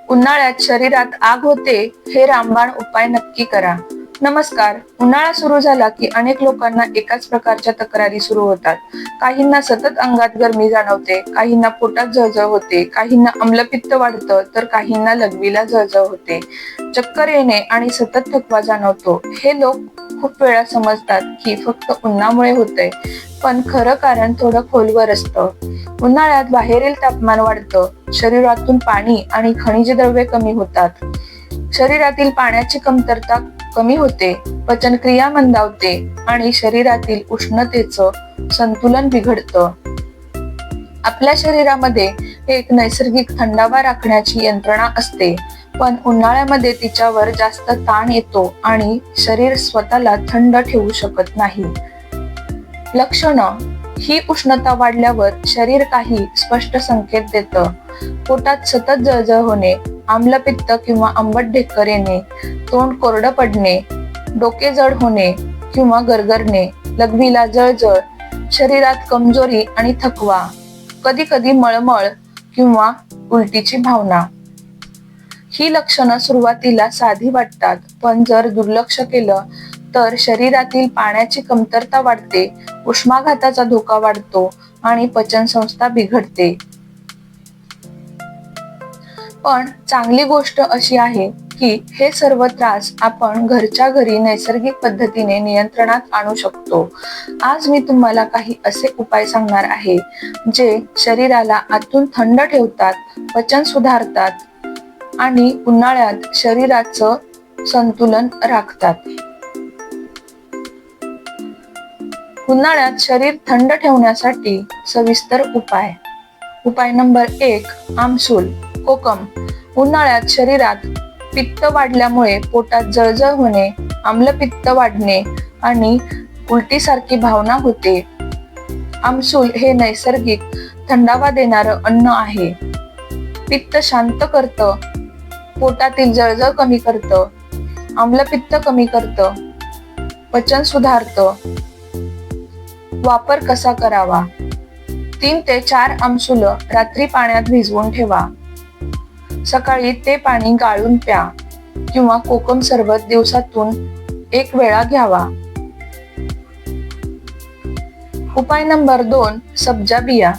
उन्हाळ्यात शरीरात आग होते, हे रामबाण उपाय नक्की करा. नमस्कार. उन्हाळा सुरू झाला की अनेक लोकांना एकाच प्रकारच्या तक्रारी सुरू होतात. काहींना सतत अंगात गरमी जाणवते, काहींना पोटात जळजळ होते, काहींना आम्लपित्त वाढतं, तर काहींना लघवीला जळजळ होते. चक्कर येणे आणि सतत थकवा जाणवतो. हे लोक खूप वेळा समजतात की फक्त उन्हामुळे होतंय, पण खरं कारण थोडं खोलवर असतं. उन्हाळ्यात बाहेरील तापमान वाढतं, शरीरातून पाणी आणि खनिज द्रव्ये कमी होतात. शरीरातील पाण्याची कमतरता कमी होते, पचनक्रिया मंदावते आणि शरीरातील उष्णतेचं संतुलन बिघडतं. आपल्या शरीरामध्ये एक नैसर्गिक थंडावा राखण्याची यंत्रणा असते, पण उन्हाळ्यामध्ये तिच्यावर जास्त ताण येतो आणि शरीर स्वतःला थंड ठेवू शकत नाही. लक्षणं: ही उष्णता वाढल्यावर शरीर काही स्पष्ट संकेत देतं. पोटात सतत जळजळ होणे, आम्लपित्त किंवा आंबट ढेकर येणे, तोंड कोरडं पडणे, डोके जड होणे किंवा गरगरणे, लघवीला जळजळ, शरीरात कमजोरी आणि थकवा, कधी कधी मळमळ किंवा उलटीची भावना. ही लक्षणं सुरुवातीला साधी वाटतात, पण जर दुर्लक्ष केलं तर शरीरातील पाण्याची कमतरता वाढते, उष्माघाताचा धोका वाढतो आणि पचनसंस्था बिघडते. पण चांगली गोष्ट अशी आहे की हे सर्व त्रास आपण घरच्या घरी नैसर्गिक पद्धतीने नियंत्रणात आणू शकतो. आज मी तुम्हाला काही असे उपाय सांगणार आहे जे शरीराला आतून थंड ठेवतात, पचन सुधारतात आणि उन्हाळ्यात शरीराचं संतुलन राखतात. उन्हाळ्यात शरीर थंड ठेवण्यासाठी सविस्तर उपाय. उपाय नंबर 1. आमसूल, कोकम. उन्हाळ्यात शरीरात पित्त वाढल्यामुळे पोटात जळजळ होणे, आम्लपित्त वाढणे आणि उलटीसारखी भावना होते. आमसूल हे नैसर्गिक थंडावा देणारं अन्न आहे. पित्त शांत करतं, पोटातील जळजळ कमी करतं, आम्लपित्त कमी करतं, पचन सुधारतं. वापर कसा करावा? 3 ते 4 आमसूल रात्री पाण्यात भिजवून ठेवा. सकाळी ते पाणी गाळून प्या किंवा कोकम सरबत दिवसातून 1 वेळा घ्यावा. उपाय नंबर 2. सब्जा बिया.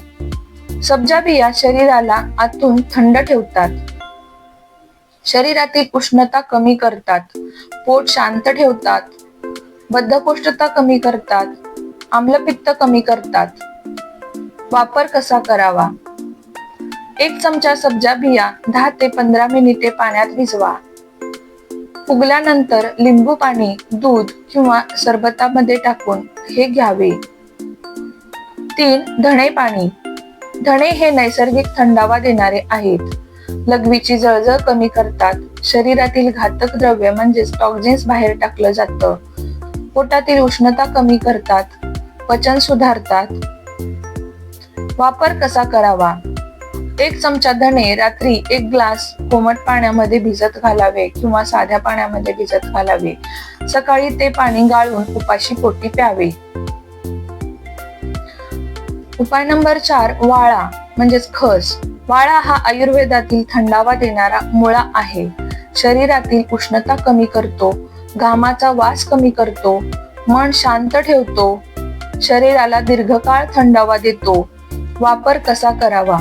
सब्जा बिया शरीराला आतून थंड ठेवतात, शरीरातील उष्णता कमी करतात, पोट शांत ठेवतात, बद्धकोष्ठता कमी करतात, आम्लपित्त कमी करतात. वापर कसा करावा? 1 चमचा सब्जा बिया 10 ते 15 मिनिटे पाण्यात भिजवा. फुगल्यानंतर लिंबू पाणी, दूध किंवा सरबतामध्ये टाकून हे घ्यावे. 3. धणे पाणी. धणे हे नैसर्गिक थंडावा देणारे आहेत. लघवीची जळजळ कमी करतात, शरीरातील घातक द्रव्य म्हणजेच टॉक्झिन्स बाहेर टाकलं जातं, पोटातील उष्णता कमी करतात, पचन सुधारतात. वापर कसा करावा? 1 चमचा धणे रात्री 1 ग्लास कोमट पाण्यामध्ये भिजत घालावे किंवा साध्या पाण्यामध्ये भिजत घालावे. सकाळी ते पाणी गाळून उपाशी पोटी प्यावे. उपाय नंबर 4. वाळा म्हणजेच खस. वाळा हा आयुर्वेदातील थंडावा देणारा मुळा आहे. शरीरातील उष्णता कमी करतो, घामाचा वास कमी करतो, मन शांत ठेवतो, शरीराला दीर्घकाळ थंडावा देतो. वापर कसा करावा?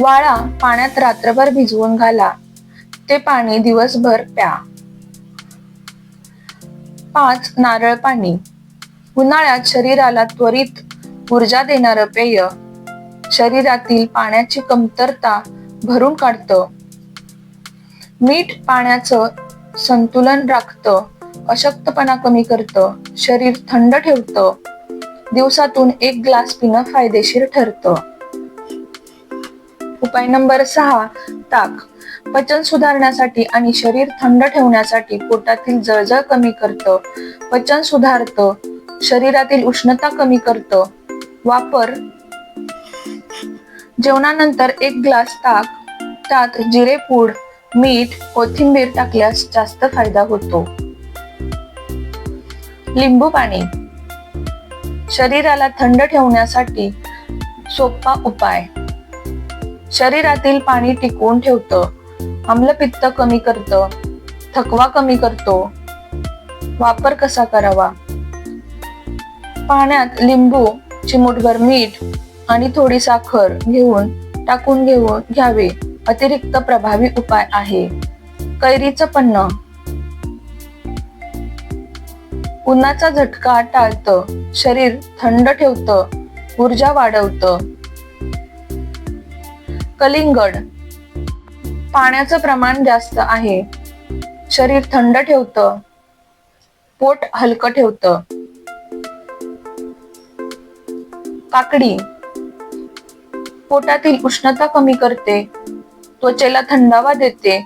वाळा पाण्यात रात्रभर भिजवून घाला. ते पाणी दिवसभर प्या. 5. नारळ पाणी. उन्हाळ्यात शरीराला त्वरित ऊर्जा देणारं पेय शरीरातील पाण्याची कमतरता भरून काढतं. मीठ पाण्याचं संतुलन राखतं, अशक्तपणा कमी करतं, शरीर थंड ठेवतं. दिवसातून 1 ग्लास पिणं फायदेशीर ठरतं. उपाय नंबर 6. ताक. पचन सुधारण्यासाठी आणि शरीर थंड ठेवण्यासाठी पोटातील जळजळ कमी करतं, पचन सुधारतं, शरीरातील उष्णता कमी करतं. वापर: जेवणानंतर 1 ग्लास ताक, त्यात जिरेपूड, मीठ, कोथिंबीर टाकल्यास जास्त फायदा होतो. लिंबू पाणी. शरीराला थंड ठेवण्यासाठी सोपा उपाय. शरीरातील पाणी टिकवून ठेवतं, आम्लपित्त कमी करतं, थकवा कमी करतो. वापर कसा करावा? पाण्यात लिंबू, चिमूटभर मीठ आणि थोडी साखर टाकून घ्यावे. अतिरिक्त प्रभावी उपाय आहे. कैरीचं पन्ह उन्हाचा झटका टाळतं, शरीर थंड ठेवतं, ऊर्जा वाढवतं. कलिंगड पाण्याचं प्रमाण जास्त आहे, शरीर थंड ठेवतं, पोट हलकं ठेवतं. काकडी पोटातील उष्णता कमी करते, त्वचेला थंडावा देते.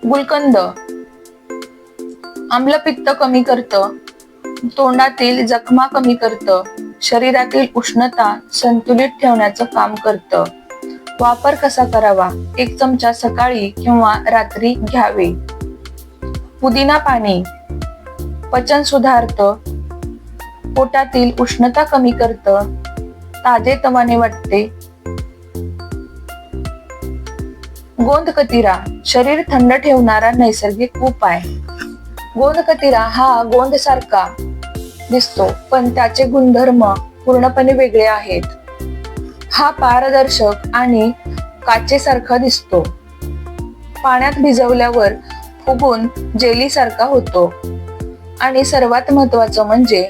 गुलकंद आम्लपित्त कमी करतं, तोंडातील जखमा कमी करतं, शरीरातील उष्णता संतुलित ठेवण्याचं काम करतं. वापर कसा करावा? 1 चमचा सकाळी किंवा रात्री घ्यावे. पुदिना पाणी पचन सुधारतं, पोटातील उष्णता कमी करतं, ताजेतवाने वाटते. गोंदकतिरा शरीर थंड ठेवणारा नैसर्गिक उपाय. गोंदकतिरा हा गोंद सारखा दिसतो, पण त्याचे गुणधर्म पूर्णपणे वेगळे आहेत. हा पारदर्शक आणि काचेसारखा दिसतो. पाण्यात भिजवल्यावर फुगून जेली सारखा होतो. आणि सर्वात महत्वाचं म्हणजे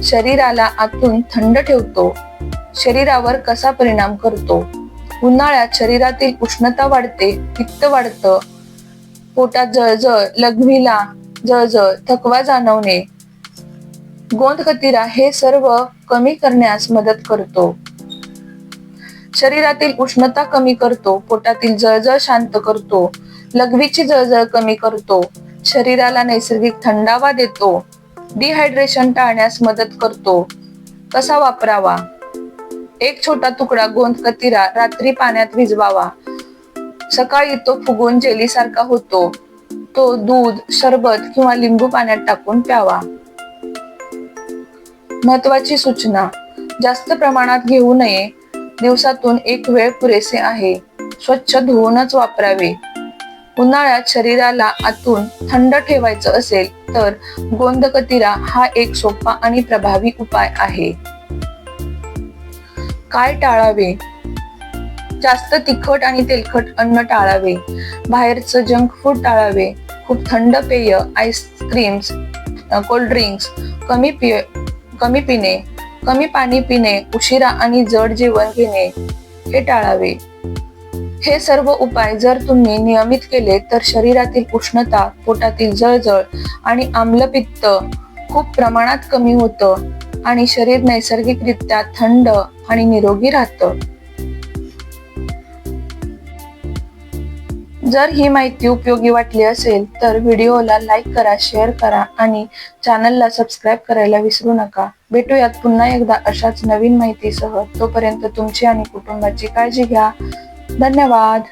शरीराला आतून थंड ठेवतो. शरीरावर कसा परिणाम करतो? उन्हाळ्यात शरीरातील उष्णता वाढते, पित्त वाढतं, पोटात जळजळ, लघवीला जळजळ, थकवा जाणवणे. गोंदकतिरा हे सर्व कमी करण्यास मदत करतो. शरीरातील उष्णता कमी करतो, पोटातील जळजळ शांत करतो, लघवीची जळजळ कमी करतो, शरीराला नैसर्गिक थंडावा देतो, डिहायड्रेशन टाळण्यास मदत करतो. कसा वापरावा? 1 छोटा तुकडा गोंदकतिरा रात्री पाण्यात भिजवावा. सकाळी तो फुगून जेली सारखा होतो. तो दूध, सरबत किंवा लिंबू पाण्यात टाकून प्यावा. महत्वाची सूचना: जास्त प्रमाणात घेऊ नये. दिवसातून 1 वेळ पुरेसे आहे. स्वच्छ धुवूनच वापरावे. उन्हाळ्यात शरीराला आतून थंड ठेवायचं असेल तर गोंदकतिरा हा एक सोपा आणि प्रभावी उपाय आहे. काय टाळावे? जास्त तिखट आणि तेलकट अन्न टाळावे. बाहेरचं जंक फूड टाळावे. खूप थंड पेय, आईस्क्रीम्स, कोल्ड ड्रिंक्स कमी पिणे, कमी पाणी पिणे, उशिरा आणि जड जेवण घेणे हे टाळावे. हे सर्व उपाय जर तुम्ही नियमित केले तर शरीरातील उष्णता, पोटातील जळजळ आणि आम्लपित्त खूप प्रमाणात कमी होतं आणि शरीर नैसर्गिकरित्या थंड आणि निरोगी राहतं. जर ही माहिती उपयोगी वाटली असेल तर व्हिडिओला लाईक करा, शेअर करा आणि चॅनलला सबस्क्राईब करायला विसरू नका. भेटूयात पुन्हा एकदा अशाच नवीन माहितीसह. तोपर्यंत तुमची आणि कुटुंबाची काळजी घ्या. धन्यवाद.